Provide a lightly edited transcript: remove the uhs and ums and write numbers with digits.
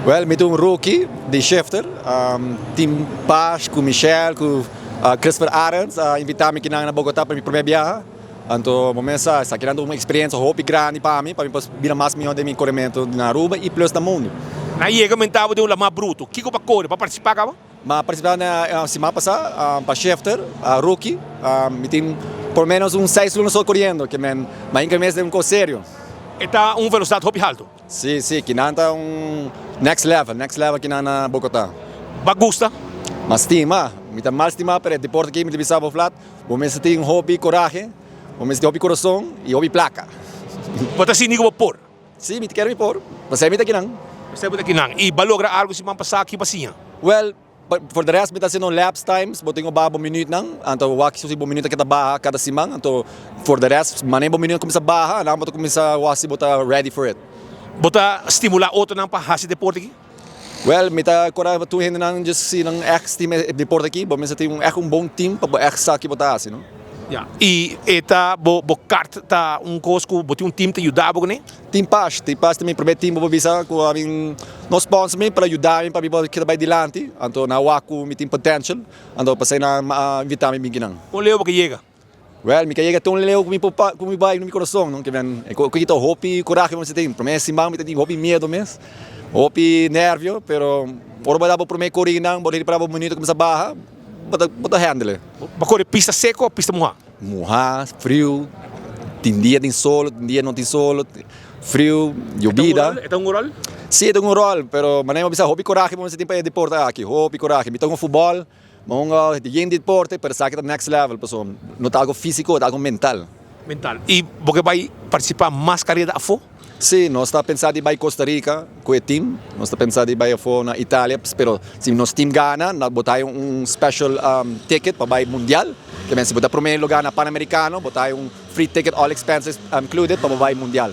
Well, met um rookie, de shifter, Team Paz, com Michel, com Christopher Arends, invitamos aqui na Bogota para minha primeira biaha. Então, momento está criando uma experiência hopi grande para mim virar mais melhor de meu corrimento na Aruba e plus no mundo. Na IE comentava de um lama bruto. O que para correr? Para participar, acaba? Mas participar na semana passada, para shifter, rookie, me tem por menos 6 anos só correndo, que mas incremento é um coisa sério. Está velocidade hopi halto. Sim, que não está next level aqui na Bogotá. Bagusta? Mas estima, me tem mais estima para deporte aqui, me tem bisabo flat, momento tem hopi coragem, momento tem hopi coração e hopi placa. Bota assim, nigo por? Sim, me quero me pôr, mas é me aqui não. Você vai aqui não. E balogra algo se man passar aqui passinha? Well, for the rest, me está sendo laps times, botei um babo minuto não, então o aqui se minuto cada barra cada semana, então for the rest, manem bom minuto começa barra, não botar começar o assim botar ready for it. Bota estimular outro não para fazer deporte aqui? Well, me está coragem tu ainda não just se não team deporte aqui, bom, mas tem um bom team para aqui botar assim, não? Yeah. E eta bo kart ta coisa boti time te ajudar né? Team Paz também primeiro time vou avisar com a mim nos sponsor me para ajudar para mim que vai dilante, então na waku me tem potential, então passei na invitar me bem não. O leo que chega. Well, me chega tão leo com me vai no meu coração, não que vem, que tô hopi coragem você tem, para mim esse mal me tem hopi medo mesmo, hopi nervio, pero ora vai dar para mim correr não, bora ir para um minuto começar barra. Bota handle. Para correr pista seca ou pista moja? Moja, frio, tem dia tem sol, tem dia não tem sol, frio, llovida. É um rol? Sim, é um rol, pero maneira bisa hobby coragem, mas você tem para deporte aqui, hobby coragem. Me toca futebol, mas tem deporte, pero sabe que é next level, pessoal. Não tá algo físico, tá algo mental. Mental. E você vai participar mais carreira a fo? Sim, nós está pensando em ir Costa Rica com o time, nós está pensando em ir na Itália, pero se nosso time ganha, nós botar special ticket para ir mundial, que se botar primeiro lugar na Pan-Americano, botar free ticket all expenses included para ir mundial.